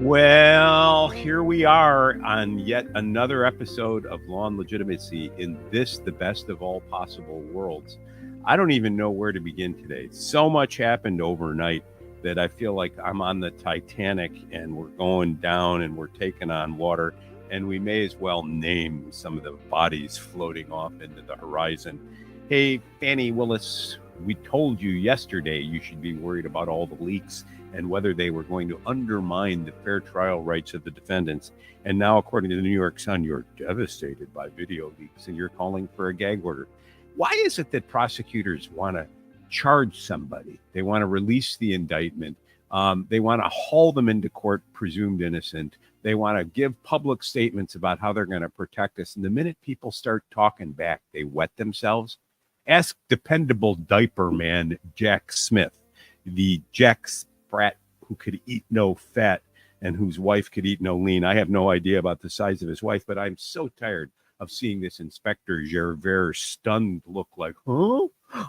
Well, here we are on yet another episode of Law and Legitimacy in this, the best of all possible worlds. I don't even know where to begin today. So much happened overnight that I feel like I'm on the Titanic and we're going down and we're taking on water, and we may as well name some of the bodies floating off into the horizon. Hey, Fannie Willis, we told you yesterday you should be worried about all the leaks and whether they were going to undermine the fair trial rights of the defendants. And now, according to the New York Sun, you're devastated by video leaks and you're calling for a gag order. Why is it that prosecutors want to charge somebody? They want to release the indictment. They want to haul them into court, presumed innocent. They want to give public statements about how they're going to protect us. And the minute people start talking back, they wet themselves. Ask dependable diaper man Jack Smith, the Jack Sprat who could eat no fat and whose wife could eat no lean. I have no idea about the size of his wife, but I'm so tired of seeing this Inspector Gervais stunned look like, huh?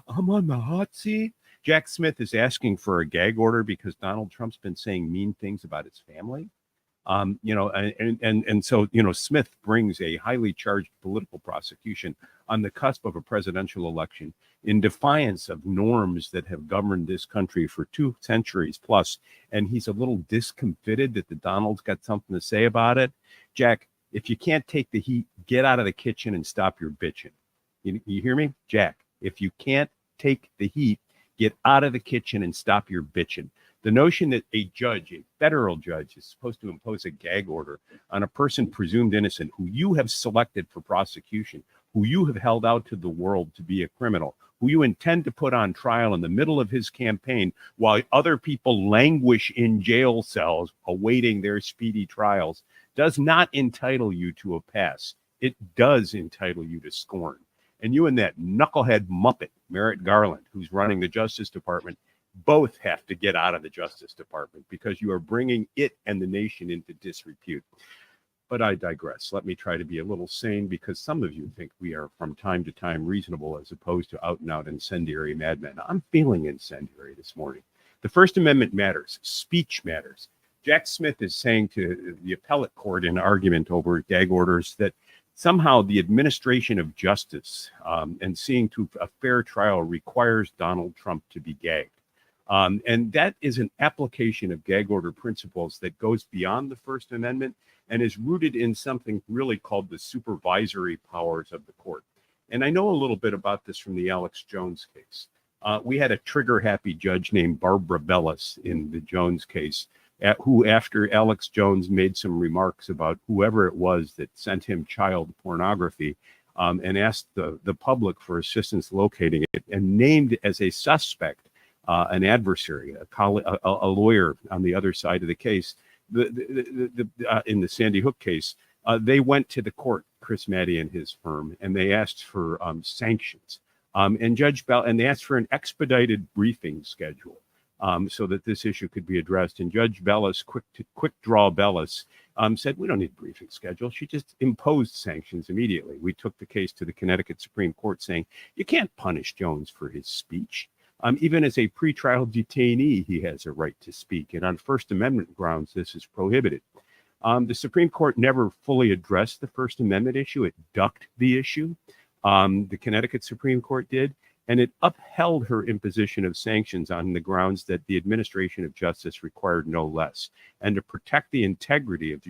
I'm on the hot seat. Jack Smith is asking for a gag order because Donald Trump's been saying mean things about his family. So Smith brings a highly charged political prosecution on the cusp of a presidential election in defiance of norms that have governed this country for 2 centuries plus. And he's a little discomfited that the Donald's got something to say about it. Jack, if you can't take the heat, get out of the kitchen and stop your bitching. You hear me? Jack, if you can't take the heat, get out of the kitchen and stop your bitching. The notion that a judge, a federal judge, is supposed to impose a gag order on a person presumed innocent who you have selected for prosecution, who you have held out to the world to be a criminal, who you intend to put on trial in the middle of his campaign while other people languish in jail cells awaiting their speedy trials, does not entitle you to a pass. It does entitle you to scorn. And you and that knucklehead muppet, Merrick Garland, who's running the Justice Department, both have to get out of the Justice Department because you are bringing it and the nation into disrepute. But I digress. Let me try to be a little sane because some of you think we are from time to time reasonable as opposed to out and out incendiary madmen. I'm feeling incendiary this morning. The First Amendment matters. Speech matters. Jack Smith is saying to the appellate court in argument over gag orders that somehow the administration of justice and seeing to a fair trial requires Donald Trump to be gagged. And that is an application of gag order principles that goes beyond the First Amendment and is rooted in something really called the supervisory powers of the court. And I know a little bit about this from the Alex Jones case. We had a trigger-happy judge named Barbara Bellis in the Jones case, who, after Alex Jones made some remarks about whoever it was that sent him child pornography, and asked the public for assistance locating it, and named as a suspect an adversary, a lawyer on the other side of the case, in the Sandy Hook case, they went to the court, Chris Maddy and his firm, and they asked for sanctions. And Judge Bell, and they asked for an expedited briefing schedule so that this issue could be addressed. And Judge Bellis, quick draw Bellis, said, we don't need a briefing schedule. She just imposed sanctions immediately. We took the case to the Connecticut Supreme Court saying, you can't punish Jones for his speech. Even as a pretrial detainee, he has a right to speak. And on First Amendment grounds, this is prohibited. The Supreme Court never fully addressed the First Amendment issue. It ducked the issue. The Connecticut Supreme Court did. And it upheld her imposition of sanctions on the grounds that the administration of justice required no less. And to protect the integrity of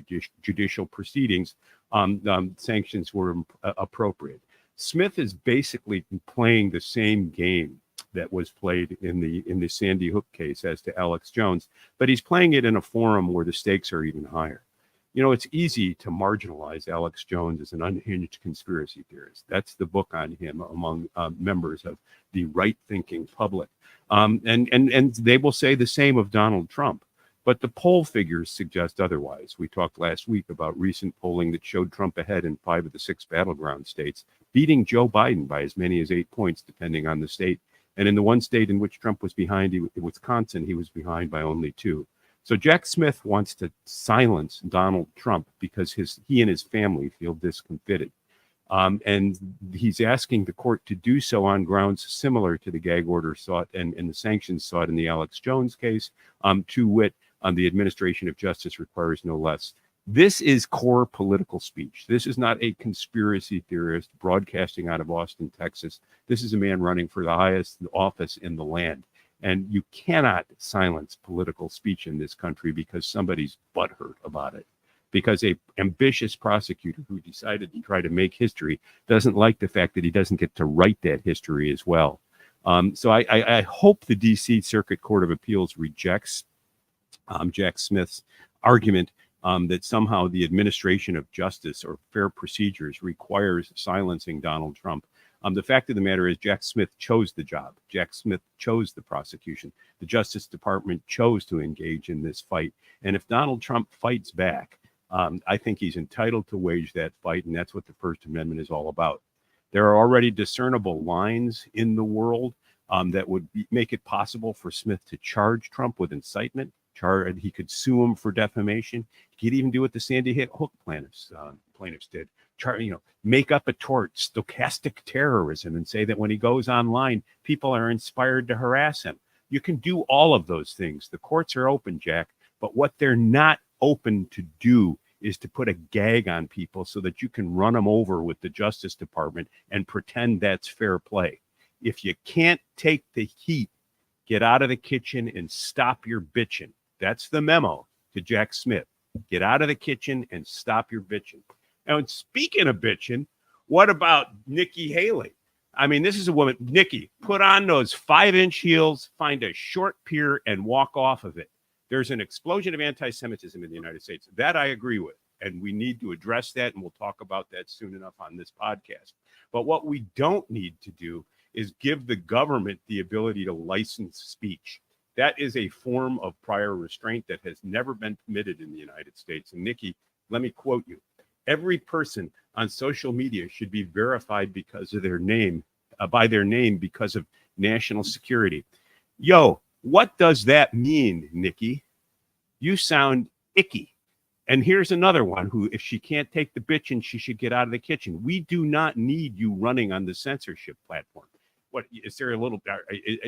judicial proceedings, sanctions were appropriate. Smith is basically playing the same game that was played in the Sandy Hook case as to Alex Jones, but he's playing it in a forum where the stakes are even higher. You know, it's easy to marginalize Alex Jones as an unhinged conspiracy theorist. That's the book on him among members of the right-thinking public. And they will say the same of Donald Trump. But the poll figures suggest otherwise. We talked last week about recent polling that showed Trump ahead in 5 of the 6 battleground states, beating Joe Biden by as many as 8 points, depending on the state. And in the one state in which Trump was behind, Wisconsin, he was behind by only 2. So Jack Smith wants to silence Donald Trump because he and his family feel discomfited. And he's asking the court to do so on grounds similar to the gag order sought and the sanctions sought in the Alex Jones case, to wit, The administration of justice requires no less. This is core political speech. This is not a conspiracy theorist broadcasting out of Austin, Texas. This is a man running for the highest office in the land. And you cannot silence political speech in this country because somebody's butthurt about it. Because a ambitious prosecutor who decided to try to make history doesn't like the fact that he doesn't get to write that history as well. So I hope the D.C. Circuit Court of Appeals rejects Jack Smith's argument that somehow the administration of justice or fair procedures requires silencing Donald Trump. The fact of the matter is Jack Smith chose the job. Jack Smith chose the prosecution. The Justice Department chose to engage in this fight. And if Donald Trump fights back, I think he's entitled to wage that fight. And that's what the First Amendment is all about. There are already discernible lines in the world that would make it possible for Smith to charge Trump with incitement. He could sue him for defamation. He could even do what the Sandy Hook plaintiffs did. Make up a tort, stochastic terrorism, and say that when he goes online, people are inspired to harass him. You can do all of those things. The courts are open, Jack, but what they're not open to do is to put a gag on people so that you can run them over with the Justice Department and pretend that's fair play. If you can't take the heat, get out of the kitchen and stop your bitching. That's the memo to Jack Smith. Get out of the kitchen and stop your bitching. Now, speaking of bitching, what about Nikki Haley? I mean, this is a woman. Nikki, put on those 5-inch heels, find a short pier, and walk off of it. There's an explosion of anti-Semitism in the United States. That I agree with. And we need to address that. And we'll talk about that soon enough on this podcast. But what we don't need to do is give the government the ability to license speech. That is a form of prior restraint that has never been permitted in the United States. And Nikki, let me quote you. Every person on social media should be verified because of their name, by their name because of national security. Yo, what does that mean, Nikki? You sound icky. And here's another one who, if she can't take the bitching, she should get out of the kitchen. We do not need you running on the censorship platform. What is there a little? Are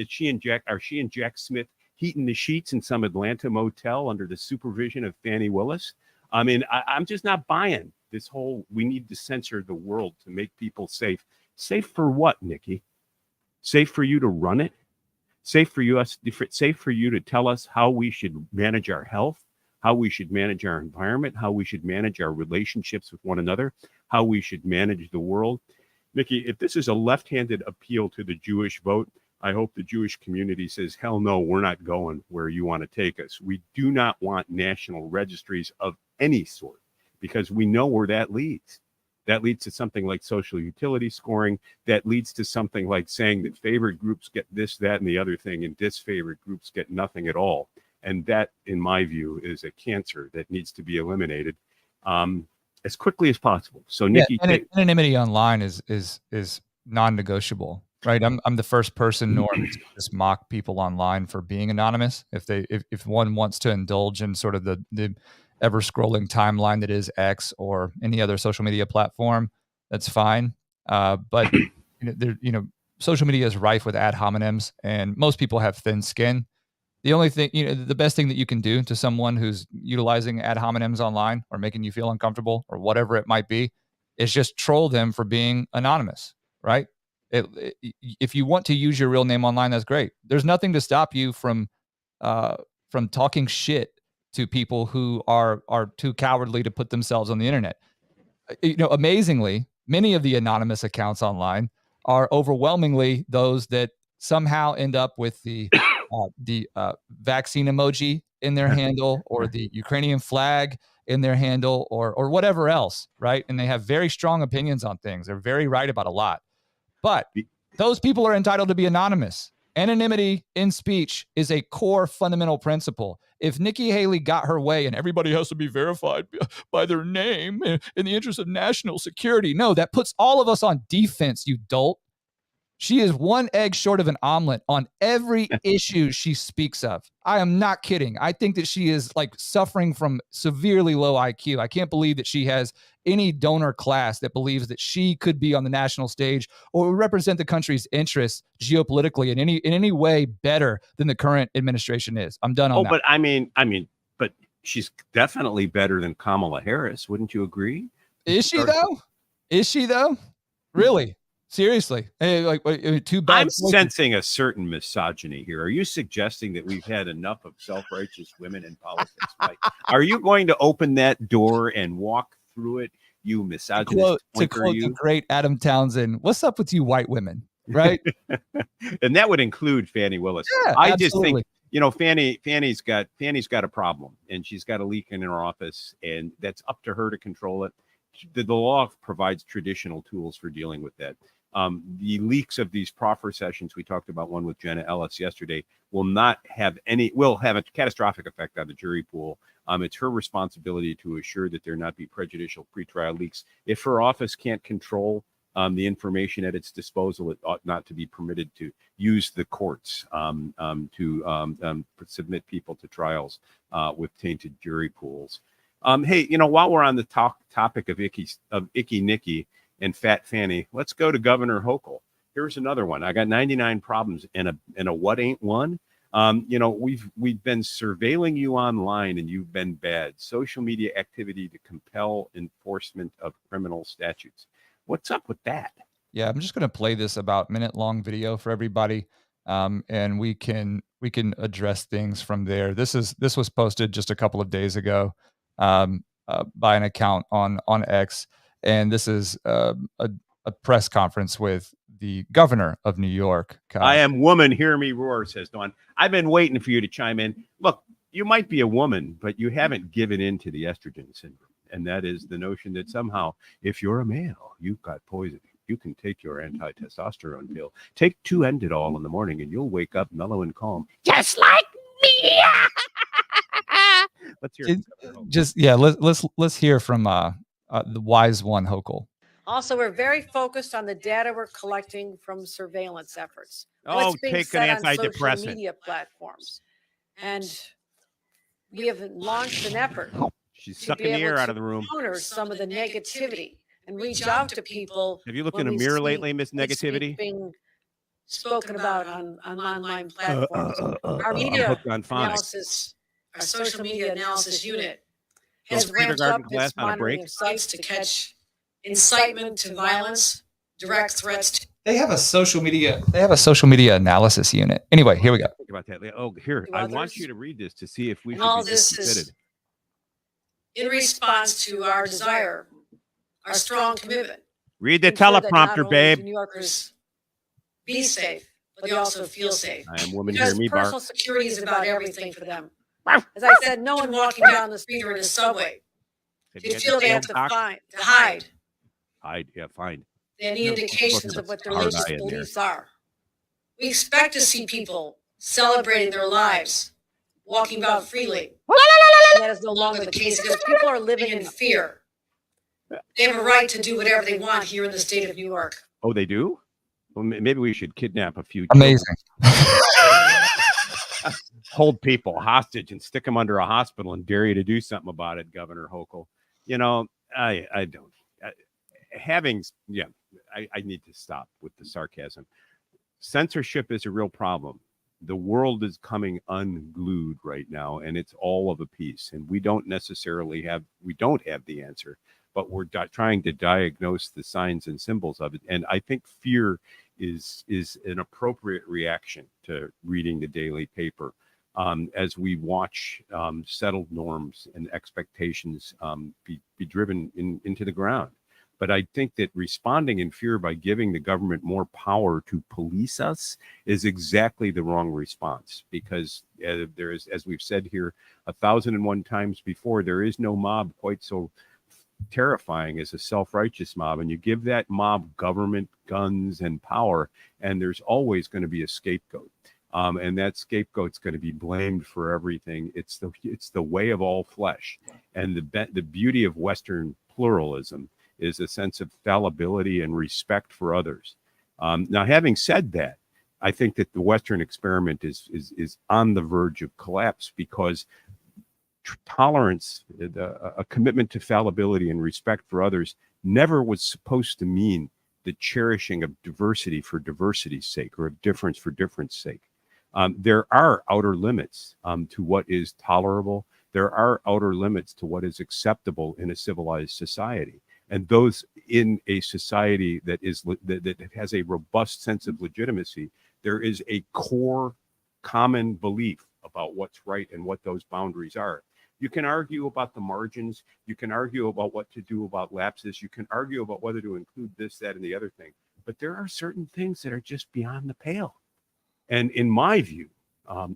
she and Jack Smith heating the sheets in some Atlanta motel under the supervision of Fannie Willis? I mean, I'm just not buying this whole. We need to censor the world to make people safe. Safe for what, Nikki? Safe for you to run it? Safe for you to tell us how we should manage our health, how we should manage our environment, how we should manage our relationships with one another, how we should manage the world. Nikki, if this is a left-handed appeal to the Jewish vote, I hope the Jewish community says, hell no, we're not going where you want to take us. We do not want national registries of any sort because we know where that leads. That leads to something like social utility scoring. That leads to something like saying that favored groups get this, that, and the other thing, and disfavored groups get nothing at all. And that, in my view, is a cancer that needs to be eliminated as quickly as possible. So, Nikki, anonymity online is non-negotiable, right? I'm the first person nor to just mock people online for being anonymous. If one wants to indulge in sort of the ever scrolling timeline that is X or any other social media platform, that's fine. But social media is rife with ad hominems, and most people have thin skin. The only thing, the best thing that you can do to someone who's utilizing ad hominems online or making you feel uncomfortable or whatever it might be is just troll them for being anonymous, right? If you want to use your real name online, that's great. There's nothing to stop you from talking shit to people who are too cowardly to put themselves on the internet. Amazingly, many of the anonymous accounts online are overwhelmingly those that somehow end up with the vaccine emoji in their handle or the Ukrainian flag in their handle or whatever else, right? And they have very strong opinions on things. They're very right about a lot. But those people are entitled to be anonymous. Anonymity in speech is a core fundamental principle. If Nikki Haley got her way and everybody has to be verified by their name in the interest of national security, no, that puts all of us on defense, you dolt. She is one egg short of an omelet on every issue she speaks of. I am not kidding. I think that she is suffering from severely low IQ. I can't believe that she has any donor class that believes that she could be on the national stage or represent the country's interests geopolitically in any way better than the current administration is. I'm done on that. But I mean, She's definitely better than Kamala Harris. Wouldn't you agree? Is she though? Is she though? Really? Seriously? Hey, like too bad. I'm sensing a certain misogyny here. Are you suggesting that we've had enough of self-righteous women in politics? Like, are you going to open that door and walk through it, you misogynist? To quote the great Adam Townsend, "What's up with you white women?" Right? And that would include Fannie Willis. Yeah, I absolutely. just think, you know, Fannie's got a problem, and she's got a leak in her office, and that's up to her to control it. The law provides traditional tools for dealing with that. The leaks of these proffer sessions, we talked about one with Jenna Ellis yesterday, will have a catastrophic effect on the jury pool. It's her responsibility to assure that there not be prejudicial pretrial leaks. If her office can't control the information at its disposal, it ought not to be permitted to use the courts to submit people to trials with tainted jury pools. Hey, you know, while we're on the topic of Icky Nicky and Fat Fanny, let's go to Governor Hochul. Here's another one. I got 99 problems and a what ain't one. You know, we've been surveilling you online, and you've been bad. Social media activity to compel enforcement of criminal statutes. What's up with that? Yeah, I'm just going to play this about minute-long video for everybody, and we can address things from there. This was posted just a couple of days ago by an account on X, and this is a press conference with the governor of New York. I am woman, hear me roar, says Dawn. I've been waiting for you to chime in. Look, you might be a woman, but you haven't given in to the estrogen syndrome. And that is the notion that somehow, if you're a male, you've got poisoning. You can take your anti-testosterone pill. Take 2 Endidol in the morning, and you'll wake up mellow and calm, just like me. Let's hear. Let's hear from the wise one, Hochul. Also, we're very focused on the data we're collecting from surveillance efforts. Oh, take an antidepressant. Social media platforms, and we have launched an effort. She's sucking the air out of the room. Counter some of the negativity and reach out to people. Have you looked in a mirror lately, Miss Negativity? Being spoken about on online platforms. Our media analysis, our social media analysis unit has ramped up its monitoring of sites to catch incitement to violence, direct threats. They have a social media analysis unit. Anyway, here we go. Think about that. Oh, here, I want you to read this to see if we should all be this considered. Is in response to our desire, our strong commitment. Read the teleprompter, babe. New Yorkers be safe, but they also feel safe. I am woman, hear me bark. Personal security is about everything for them. As I said, no one walking down the street or in the subway. They feel they have to hide. Hide, yeah, find. Any indications of what their religious beliefs are. We expect to see people celebrating their lives, walking about freely. And that is no longer the case because people are living in fear. They have a right to do whatever they want here in the state of New York. Oh, they do? Well, maybe we should kidnap a few. Amazing. Hold people hostage and stick them under a hospital and dare you to do something about it, Governor Hochul. You know, I don't. I need to stop with the sarcasm. Censorship is a real problem. The world is coming unglued right now, and it's all of a piece. And we don't have the answer, but we're trying to diagnose the signs and symbols of it. And I think fear is an appropriate reaction to reading the daily paper as we watch settled norms and expectations be driven into the ground. But I think that responding in fear by giving the government more power to police us is exactly the wrong response, because there is, as we've said here 1,001 times before, there is no mob quite so terrifying as a self-righteous mob. And you give that mob government, guns, and power, and there's always going to be a scapegoat. And that scapegoat's going to be blamed for everything. It's the way of all flesh. And the beauty of Western pluralism is a sense of fallibility and respect for others. Now, having said that, I think that the Western experiment is on the verge of collapse, because tolerance, a commitment to fallibility and respect for others, never was supposed to mean the cherishing of diversity for diversity's sake, or of difference for difference sake. There are outer limits to what is tolerable there are outer limits to what is acceptable in a civilized society. And those in a society that has a robust sense of legitimacy, there is a core common belief about what's right and what those boundaries are. You can argue about the margins. You can argue about what to do about lapses. You can argue about whether to include this, that, and the other thing. But there are certain things that are just beyond the pale. And in my view,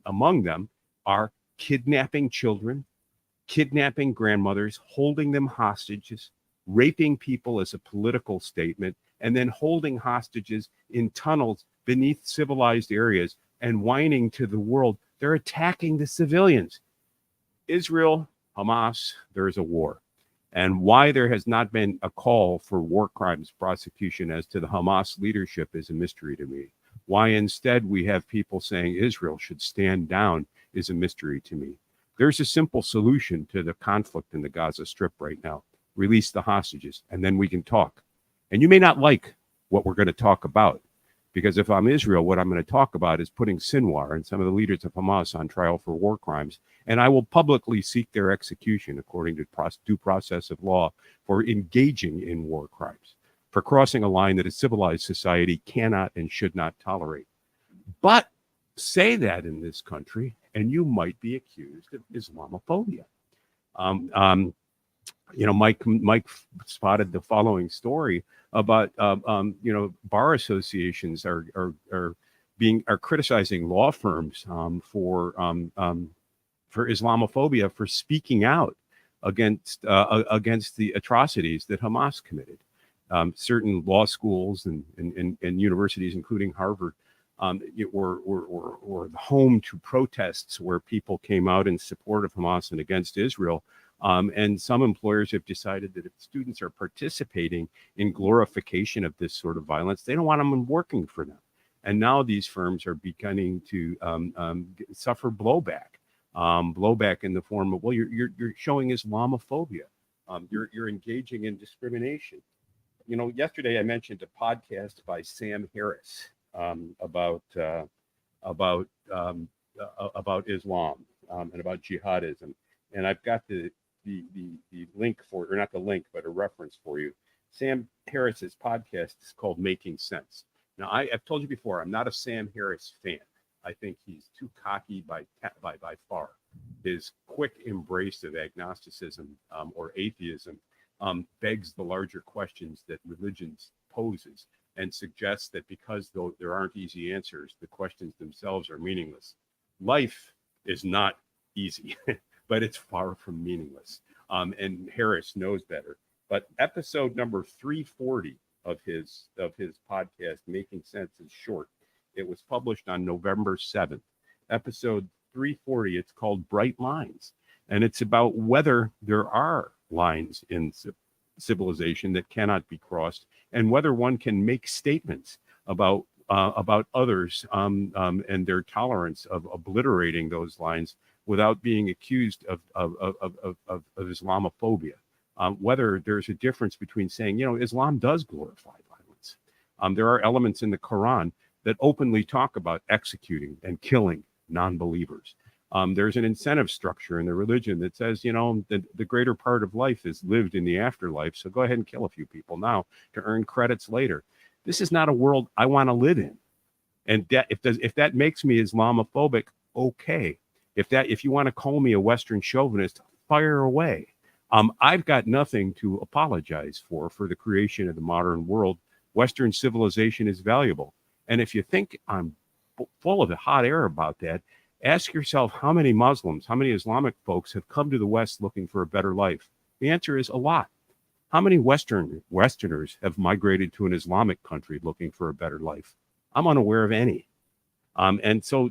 among them are kidnapping children, kidnapping grandmothers, holding them hostages, raping people as a political statement, and then holding hostages in tunnels beneath civilized areas and whining to the world, they're attacking the civilians. Israel, Hamas, there is a war. And why there has not been a call for war crimes prosecution as to the Hamas leadership is a mystery to me. Why instead we have people saying Israel should stand down is a mystery to me. There's a simple solution to the conflict in the Gaza Strip right now. Release the hostages, and then we can talk. And you may not like what we're going to talk about, because if I'm Israel, what I'm going to talk about is putting Sinwar and some of the leaders of Hamas on trial for war crimes, and I will publicly seek their execution according to due process of law for engaging in war crimes, for crossing a line that a civilized society cannot and should not tolerate. But say that in this country, and you might be accused of Islamophobia. Mike spotted the following story about bar associations are criticizing law firms for Islamophobia, for speaking out against the atrocities that Hamas committed. Certain law schools and universities, including Harvard, were home to protests where people came out in support of Hamas and against Israel. And some employers have decided that if students are participating in glorification of this sort of violence, they don't want them working for them. And now these firms are beginning to suffer blowback in the form of, well, you're showing Islamophobia. You're engaging in discrimination. Yesterday I mentioned a podcast by Sam Harris about Islam and about jihadism. And I've got the link for, or not the link, but a reference for you. Sam Harris's podcast is called Making Sense. Now, I've told you before, I'm not a Sam Harris fan. I think he's too cocky by far. His quick embrace of agnosticism or atheism begs the larger questions that religions poses and suggests that because though there aren't easy answers, the questions themselves are meaningless. Life is not easy. But it's far from meaningless. And Harris knows better. But episode number 340 of his podcast, Making Sense, is short. It was published on November 7th. Episode 340, it's called Bright Lines. And it's about whether there are lines in civilization that cannot be crossed, and whether one can make statements about others and their tolerance of obliterating those lines without being accused of Islamophobia. Whether there's a difference between saying, Islam does glorify violence. There are elements in the Quran that openly talk about executing and killing non-believers. There's an incentive structure in the religion that says, the greater part of life is lived in the afterlife, so go ahead and kill a few people now to earn credits later. This is not a world I want to live in. And if that makes me Islamophobic, okay. If you want to call me a Western chauvinist, fire away. I've got nothing to apologize for the creation of the modern world. Western civilization is valuable. And if you think I'm full of hot air about that, ask yourself how many Muslims, how many Islamic folks have come to the West looking for a better life? The answer is a lot. How many Westerners have migrated to an Islamic country looking for a better life? I'm unaware of any. And so,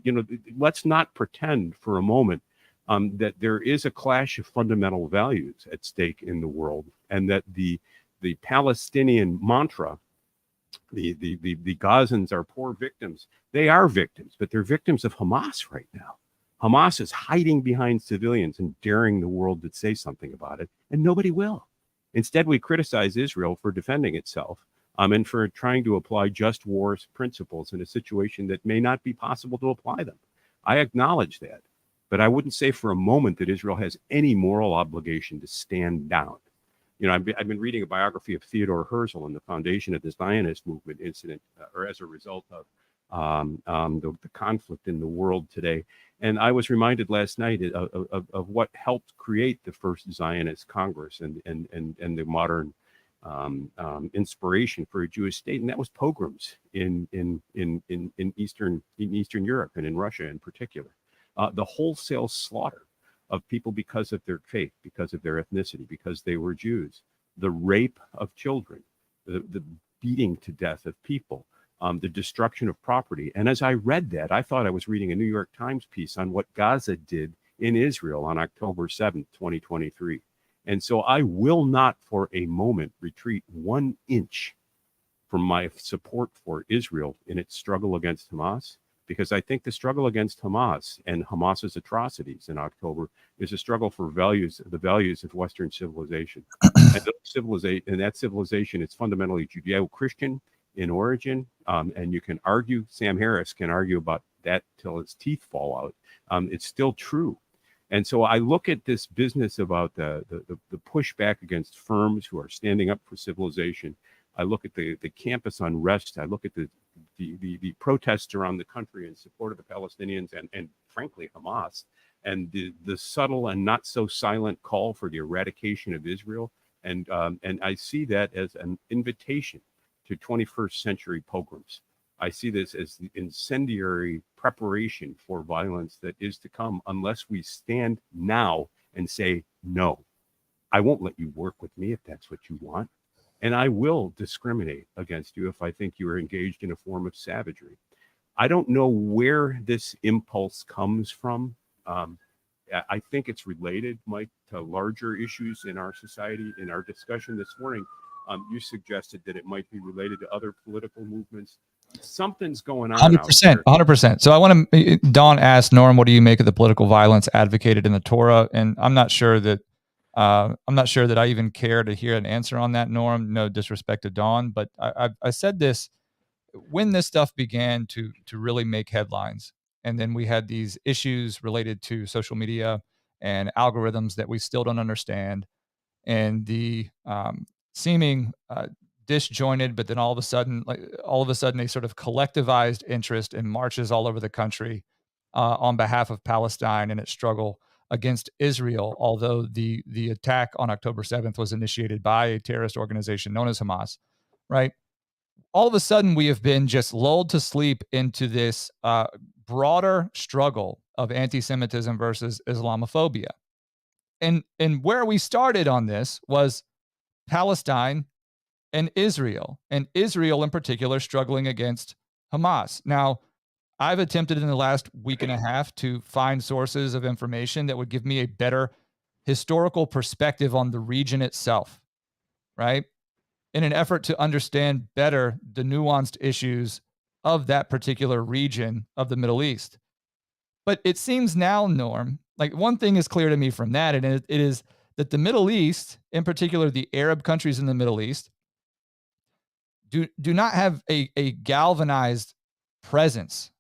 let's not pretend for a moment that there is a clash of fundamental values at stake in the world, and that the Palestinian mantra, the Gazans are poor victims. They are victims, but they're victims of Hamas right now. Hamas is hiding behind civilians and daring the world to say something about it, and nobody will. Instead, we criticize Israel for defending itself. And for trying to apply just war principles in a situation that may not be possible to apply them. I acknowledge that. But I wouldn't say for a moment that Israel has any moral obligation to stand down. You know, I've been reading a biography of Theodore Herzl and the foundation of the Zionist movement incident, or as a result of the conflict in the world today. And I was reminded last night of what helped create the first Zionist Congress and the modern inspiration for a Jewish state, and that was pogroms in Eastern Europe and in Russia in particular. The wholesale slaughter of people because of their faith, because of their ethnicity, because they were Jews, the rape of children, the beating to death of people, the destruction of property. And as I read that, I thought I was reading a New York Times piece on what Gaza did in Israel on October 7th, 2023. And so I will not for a moment retreat 1 inch from my support for Israel in its struggle against Hamas, because I think the struggle against Hamas and Hamas's atrocities in October is a struggle for the values of Western civilization. And that civilization is fundamentally Judeo-Christian in origin. And you can argue, Sam Harris can argue about that till his teeth fall out. It's still true. And so I look at this business about the pushback against firms who are standing up for civilization. I look at the campus unrest. I look at the protests around the country in support of the Palestinians and frankly Hamas, and the subtle and not so silent call for the eradication of Israel. And I see that as an invitation to 21st century pogroms. I see this as the incendiary preparation for violence that is to come unless we stand now and say, no, I won't let you work with me if that's what you want. And I will discriminate against you if I think you are engaged in a form of savagery. I don't know where this impulse comes from. I think it's related, Mike, to larger issues in our society. In our discussion this morning, you suggested that it might be related to other political movements. Something's going on. 100%. So I want to, Dawn asked, Norm, what do you make of the political violence advocated in the Torah? And I'm not sure that I even care to hear an answer on that, Norm. No disrespect to Dawn, but I said this when this stuff began to really make headlines. And then we had these issues related to social media and algorithms that we still don't understand, and the seeming disjointed, but then all of a sudden a sort of collectivized interest in marches all over the country on behalf of Palestine and its struggle against Israel, although the attack on October 7th was initiated by a terrorist organization known as Hamas, right? All of a sudden, we have been just lulled to sleep into this broader struggle of anti-Semitism versus Islamophobia. And where we started on this was Palestine and Israel in particular struggling against Hamas. Now, I've attempted in the last week and a half to find sources of information that would give me a better historical perspective on the region itself, right? In an effort to understand better the nuanced issues of that particular region of the Middle East. But it seems now, Norm, like one thing is clear to me from that, and it is that the Middle East, in particular the Arab countries in the Middle East, do not have a galvanized presence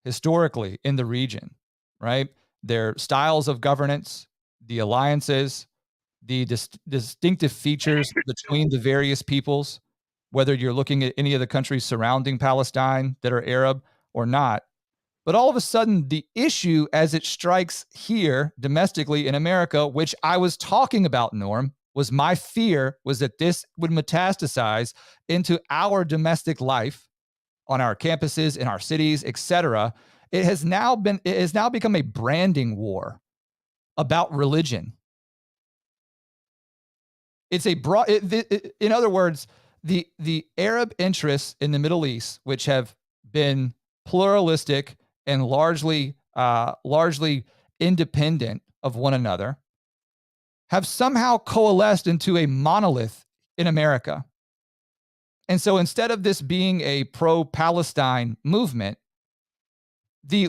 historically in the region, right? Their styles of governance, the alliances, the distinctive features between the various peoples, whether you're looking at any of the countries surrounding Palestine that are Arab or not. But all of a sudden, the issue as it strikes here domestically in America, which I was talking about, Norm, was my fear was that this would metastasize into our domestic life on our campuses, in our cities, etc. It has now become a branding war about religion. It's a broad, in other words, the Arab interests in the Middle East, which have been pluralistic and largely independent of one another, have somehow coalesced into a monolith in America. And so instead of this being a pro-Palestine movement, the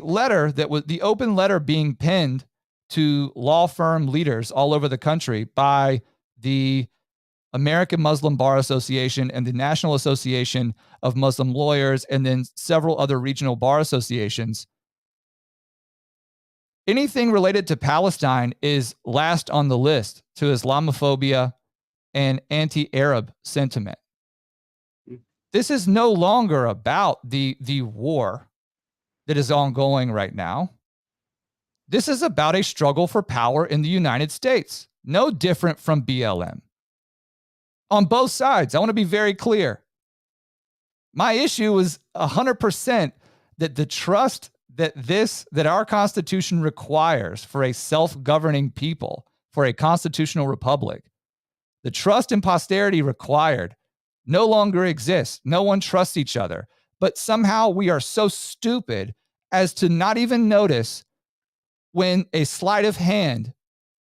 open letter being penned to law firm leaders all over the country by the American Muslim Bar Association and the National Association of Muslim Lawyers, and then several other regional bar associations, anything related to Palestine is last on the list to Islamophobia and anti-Arab sentiment. This is no longer about the war that is ongoing right now. This is about a struggle for power in the United States, no different from BLM. On both sides, I want to be very clear. My issue is 100% that the trust that our Constitution requires for a self-governing people, for a constitutional republic, the trust and posterity required no longer exists. No one trusts each other. But somehow we are so stupid as to not even notice when a sleight of hand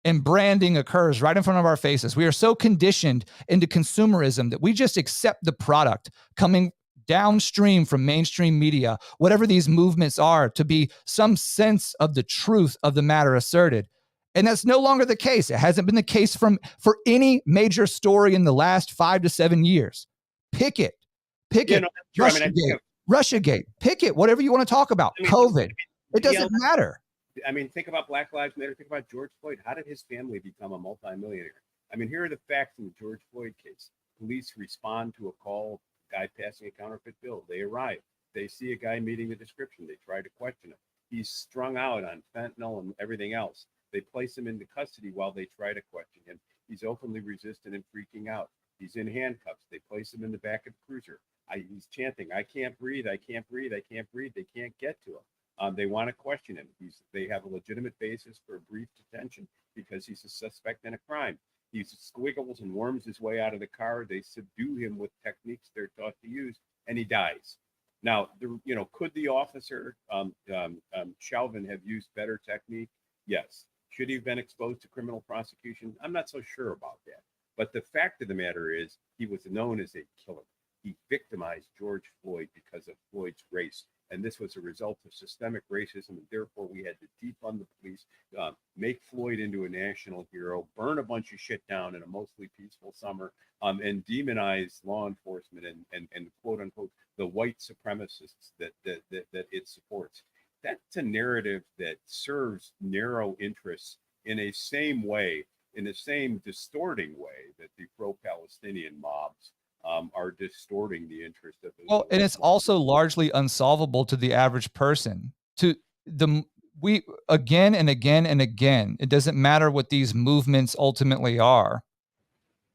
and branding occurs right in front of our faces. We are so conditioned into consumerism that we just accept the product coming downstream from mainstream media, whatever these movements are, to be some sense of the truth of the matter asserted. And that's no longer the case. It hasn't been the case for any major story in the last 5 to 7 years. Pick it. Russiagate. Pick it. Whatever you want to talk about. COVID. It doesn't matter. I mean, think about Black Lives Matter. Think about George Floyd. How did his family become a multimillionaire? I mean, here are the facts in the George Floyd case. Police respond to a call, guy passing a counterfeit bill. They arrive. They see a guy meeting the description. They try to question him. He's strung out on fentanyl and everything else. They place him into custody while they try to question him. He's openly resistant and freaking out. He's in handcuffs. They place him in the back of the cruiser. He's chanting, "I can't breathe, I can't breathe, I can't breathe." They can't get to him. They want to question him. They have a legitimate basis for a brief detention because he's a suspect in a crime. He squiggles and worms his way out of the car. They subdue him with techniques they're taught to use, and he dies. Now, could the officer, Chauvin, have used better technique? Yes. Should he have been exposed to criminal prosecution? I'm not so sure about that. But the fact of the matter is, he was known as a killer. He victimized George Floyd because of Floyd's race. And this was a result of systemic racism. And therefore, we had to defund the police, make Floyd into a national hero, burn a bunch of shit down in a mostly peaceful summer, and demonize law enforcement and quote unquote, the white supremacists that it supports. That's a narrative that serves narrow interests in a same way, in the same distorting way that the pro-Palestinian mobs are distorting the interest of the and it's also largely unsolvable to the average person. We again and again and again, it doesn't matter what these movements ultimately are.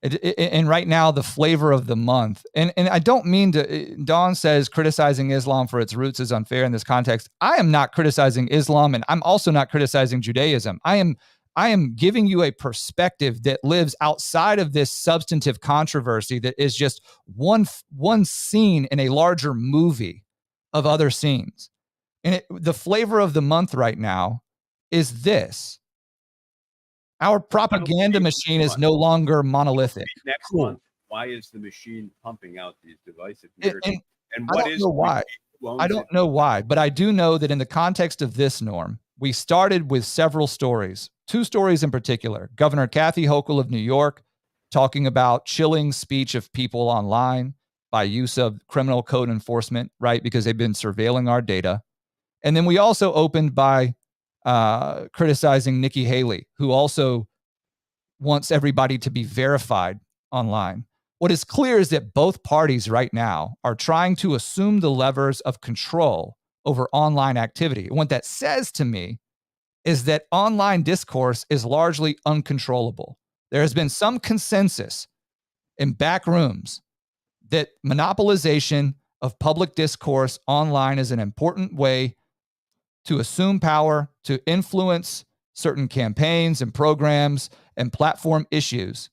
And right now, the flavor of the month, and I don't mean to, Dawn says criticizing Islam for its roots is unfair in this context. I am not criticizing Islam, and I'm also not criticizing Judaism. I am giving you a perspective that lives outside of this substantive controversy that is just one scene in a larger movie of other scenes. And the flavor of the month right now is this. Our propaganda machine is no longer monolithic. Next month, why is the machine pumping out these divisive narratives? And what is why? I don't know why, but I do know that in the context of this, Norm, we started with several stories, 2 stories in particular. Governor Kathy Hochul of New York talking about chilling speech of people online by use of criminal code enforcement, right? Because they've been surveilling our data. And then we also opened by criticizing Nikki Haley, who also wants everybody to be verified online. What is clear is that both parties right now are trying to assume the levers of control over online activity. And what that says to me is that online discourse is largely uncontrollable. There has been some consensus in back rooms that monopolization of public discourse online is an important way to assume power, to influence certain campaigns and programs and platform issues.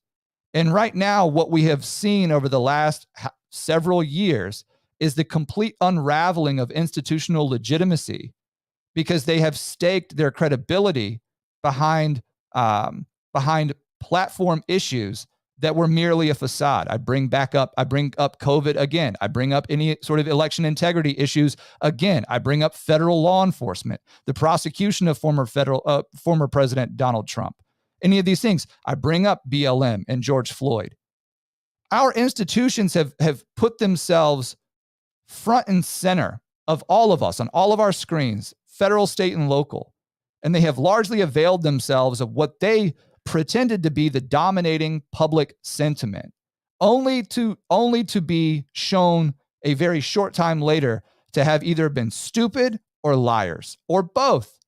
And right now, what we have seen over the last several years is the complete unraveling of institutional legitimacy, because they have staked their credibility behind platform issues that were merely a facade. I bring up COVID again. I bring up any sort of election integrity issues again. I bring up federal law enforcement, the prosecution of former President Donald Trump. Any of these things. I bring up BLM and George Floyd. Our institutions have put themselves front and center of all of us on all of our screens, federal, state, and local, and they have largely availed themselves of what they pretended to be the dominating public sentiment, only to be shown a very short time later to have either been stupid or liars or both.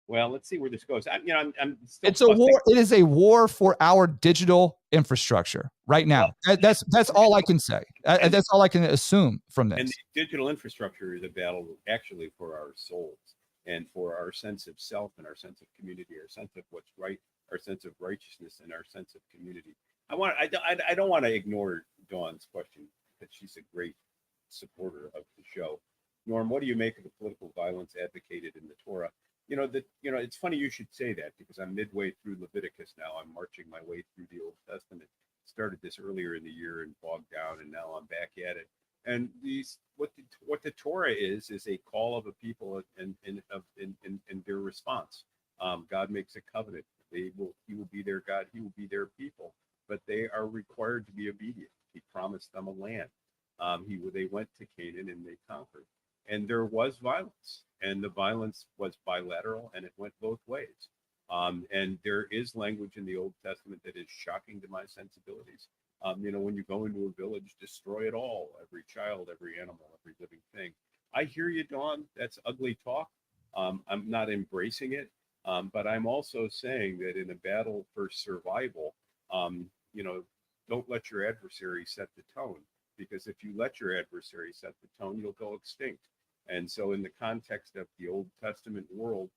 Well, let's see where this goes. I'm still. It's a war. It is a war for our digital infrastructure right now. Well, that's all I can say. That's all I can assume from this. And the digital infrastructure is a battle actually for our souls and for our sense of self and our sense of community, our sense of what's right, our sense of righteousness, and our sense of community. I don't want to ignore Dawn's question, because she's a great supporter of the show. Norm, what do you make of the political violence advocated in the Torah? It's funny you should say that, because I'm midway through Leviticus now. I'm marching my way through the Old Testament. Started this earlier in the year and bogged down, and now I'm back at it. And what the Torah is a call of a people and their response. God makes a covenant. He will be their God. He will be their people. But they are required to be obedient. He promised them a land. They went to Canaan and they conquered. And there was violence, and the violence was bilateral, and it went both ways. And there is language in the Old Testament that is shocking to my sensibilities. When you go into a village, destroy it all, every child, every animal, every living thing. I hear you, Dawn. That's ugly talk. I'm not embracing it, but I'm also saying that in a battle for survival, don't let your adversary set the tone, because if you let your adversary set the tone, you'll go extinct. And so in the context of the Old Testament world,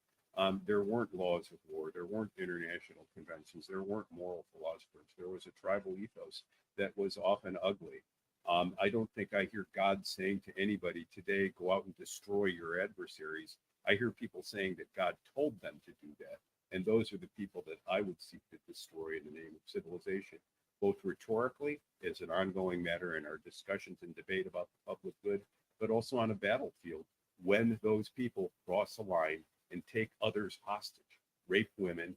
there weren't laws of war, there weren't international conventions, there weren't moral philosophers. There was a tribal ethos that was often ugly. I don't think I hear God saying to anybody today, go out and destroy your adversaries. I hear people saying that God told them to do that. And those are the people that I would seek to destroy in the name of civilization, both rhetorically as an ongoing matter in our discussions and debate about the public good, but also on a battlefield when those people cross a line and take others hostage, rape women,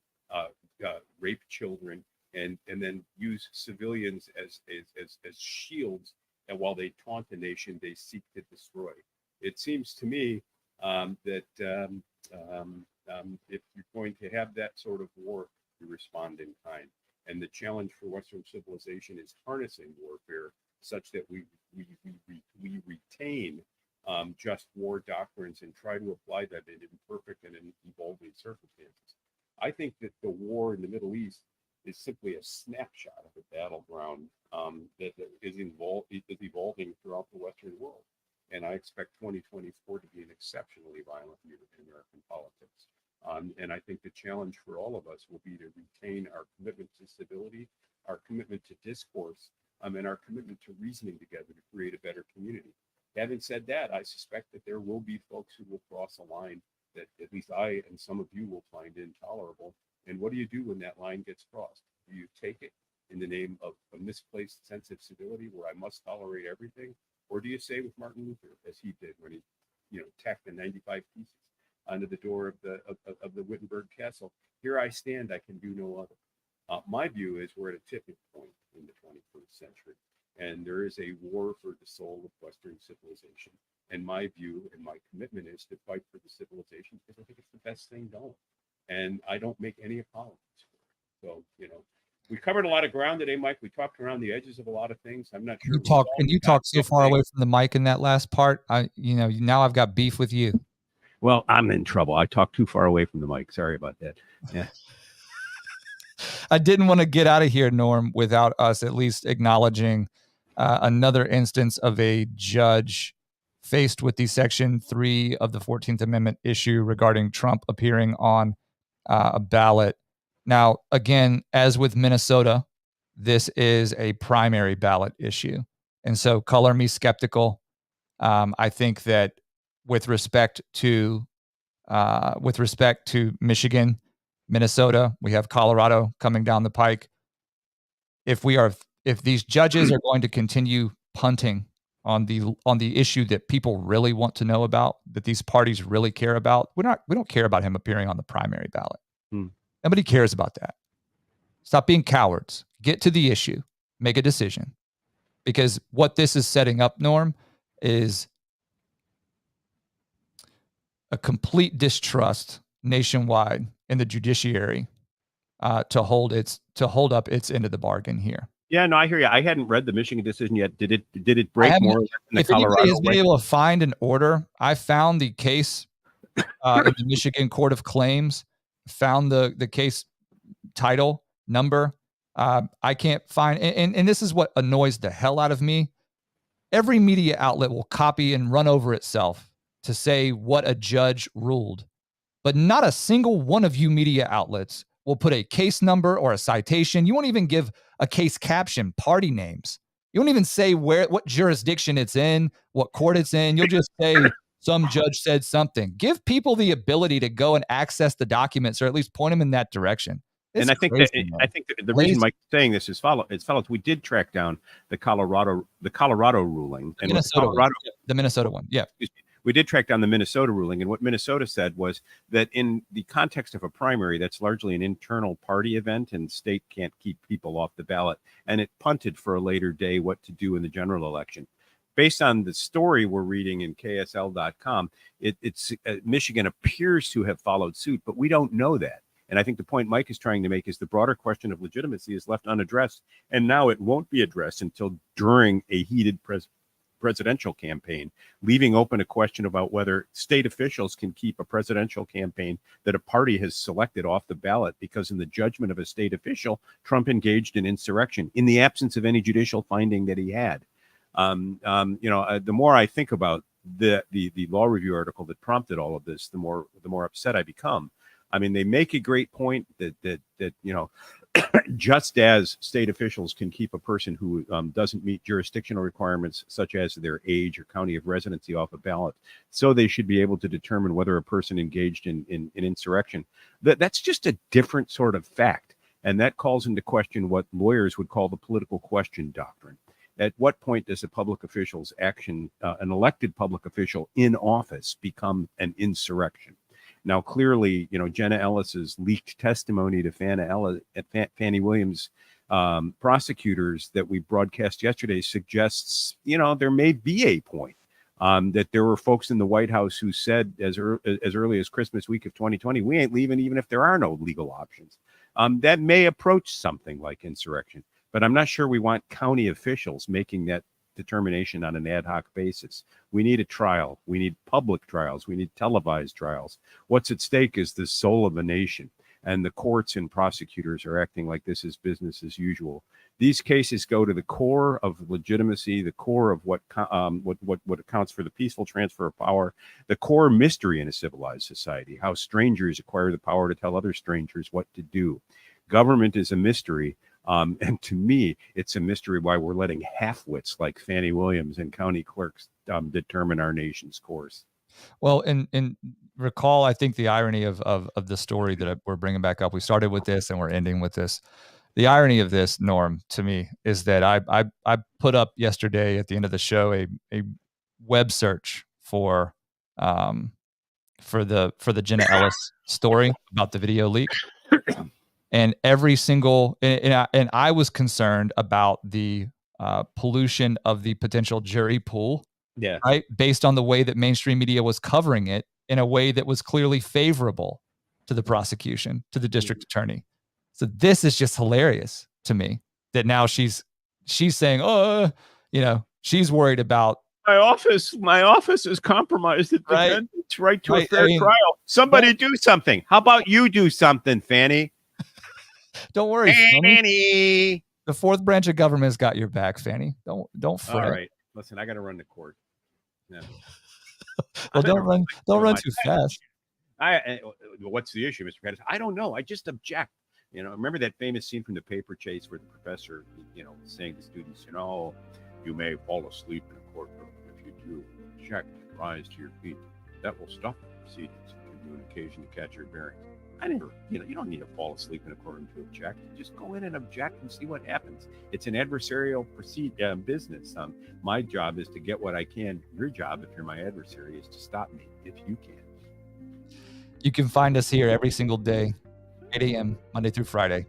rape children, and then use civilians as shields. And while they taunt the nation, they seek to destroy. It seems to me that if you're going to have that sort of war, you respond in kind. And the challenge for Western civilization is harnessing warfare such that we retain just war doctrines and try to apply them in imperfect and in evolving circumstances. I think that the war in the Middle East is simply a snapshot of a battleground that is evolving throughout the Western world. And I expect 2024 to be an exceptionally violent year in American politics. And I think the challenge for all of us will be to retain our commitment to civility, our commitment to discourse, and our commitment to reasoning together to create a better community. Having said that, I suspect that there will be folks who will cross a line that at least I and some of you will find intolerable. And what do you do when that line gets crossed? Do you take it in the name of a misplaced sense of civility where I must tolerate everything? Or do you say with Martin Luther, as he did when he tacked the 95 pieces onto the door of the Wittenberg Castle, here I stand, I can do no other. My view is we're at a tipping point in the 21st century, and there is a war for the soul of Western civilization. And my view and my commitment is to fight for the civilization because I think it's the best thing going. And I don't make any apologies for it. So, we covered a lot of ground today, Mike. We talked around the edges of a lot of things. I'm not sure. You talk so far away from the mic in that last part. Now I've got beef with you. Well, I'm in trouble. I talked too far away from the mic. Sorry about that. Yeah. I didn't want to get out of here, Norm, without us at least acknowledging another instance of a judge faced with the Section 3 of the 14th Amendment issue regarding Trump appearing on a ballot. Now, again, as with Minnesota, this is a primary ballot issue. And so color me skeptical. I think that with respect to Michigan, Minnesota, we have Colorado coming down the pike. If these judges are going to continue punting on the issue that people really want to know about, that these parties really care about, we don't care about him appearing on the primary ballot. Nobody cares about that. Stop being cowards. Get to the issue. Make a decision. Because what this is setting up, Norm, is a complete distrust nationwide in the judiciary to hold up its end of the bargain here. Yeah, no, I hear you. I hadn't read the Michigan decision yet. Did it break more or less in the if Colorado anybody has way? been able to find an order, I found the case in the Michigan Court of Claims, found the case title number. I can't find, and this is what annoys the hell out of me. Every media outlet will copy and run over itself to say what a judge ruled, but not a single one of you media outlets will put a case number or a citation. You won't even give a case caption, party names. You won't even say what jurisdiction it's in, what court it's in. You'll just say some judge said something. Give people the ability to go and access the documents, or at least point them in that direction. And I think the reason Mike's saying this is follows. We did track down the Colorado ruling, and the Minnesota one. Yeah. We did track down the Minnesota ruling, and what Minnesota said was that in the context of a primary, that's largely an internal party event, and state can't keep people off the ballot, and it punted for a later day what to do in the general election. Based on the story we're reading in KSL.com, Michigan appears to have followed suit, but we don't know that. And I think the point Mike is trying to make is the broader question of legitimacy is left unaddressed, and now it won't be addressed until during a heated presidential campaign, leaving open a question about whether state officials can keep a presidential campaign that a party has selected off the ballot because, in the judgment of a state official, Trump engaged in insurrection in the absence of any judicial finding that he had. The more I think about the law review article that prompted all of this, the more upset I become. I mean, they make a great point that just as state officials can keep a person who doesn't meet jurisdictional requirements, such as their age or county of residency, off a ballot, so they should be able to determine whether a person engaged in insurrection. That's just a different sort of fact. And that calls into question what lawyers would call the political question doctrine. At what point does a public official's action, an elected public official in office, become an insurrection? Now, clearly, Jenna Ellis's leaked testimony to Fannie Williams prosecutors that we broadcast yesterday suggests, there may be a point that there were folks in the White House who said as early as Christmas week of 2020, we ain't leaving even if there are no legal options. That may approach something like insurrection, but I'm not sure we want county officials making that determination on an ad hoc basis. We need a trial. We need public trials. We need televised trials. What's at stake is the soul of a nation, and the courts and prosecutors are acting like this is business as usual. These cases go to the core of legitimacy, the core of what accounts for the peaceful transfer of power, the core mystery in a civilized society, how strangers acquire the power to tell other strangers what to do. Government is a mystery. And to me, it's a mystery why we're letting half-wits like Fannie Williams and county clerks determine our nation's course. Well, and recall, I think the irony of the story that we're bringing back up, we started with this and we're ending with this. The irony of this, Norm, to me, is that I put up yesterday at the end of the show a web search for the Jenna Ellis story about the video leak. And every single, and I was concerned about the pollution of the potential jury pool, right? Based on the way that mainstream media was covering it in a way that was clearly favorable to the prosecution, to the district attorney. So this is just hilarious to me that now she's saying, she's worried about my office is compromised at defendant's right to a fair trial. Somebody do something. How about you do something, Fannie? Don't worry, Fannie. The fourth branch of government's got your back, Fannie. Don't fret. All right. Listen, I got to run to court. Yeah. Well, don't run too fast. What's the issue, Mr. Pettis? I don't know. I just object. Remember that famous scene from The Paper Chase where the professor, saying to students, you may fall asleep in a courtroom. If you do, object, rise to your feet. That will stop the proceedings and give you an occasion to catch your bearings. You don't need to fall asleep in a courtroom to object. Just go in and object and see what happens. It's an adversarial business. My job is to get what I can. Your job, if you're my adversary, is to stop me if you can. You can find us here every single day, 8 a.m., Monday through Friday.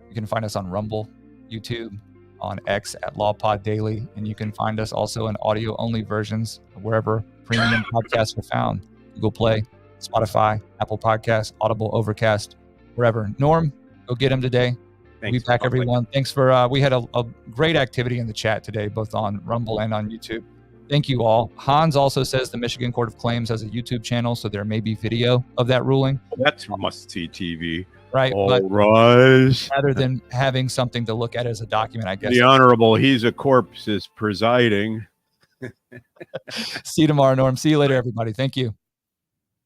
You can find us on Rumble, YouTube, on X at LawPod Daily, and you can find us also in audio-only versions wherever premium podcasts are found. Google Play, Spotify, Apple Podcasts, Audible, Overcast, wherever. Norm, go get him today. We'll be back, everyone. Thanks for, we had a great activity in the chat today, both on Rumble and on YouTube. Thank you all. Hans also says the Michigan Court of Claims has a YouTube channel, so there may be video of that ruling. That's must-see TV. Right. All rise. Rather than having something to look at as a document, I guess. The Honorable He's a Corpse is presiding. See you tomorrow, Norm. See you later, everybody. Thank you.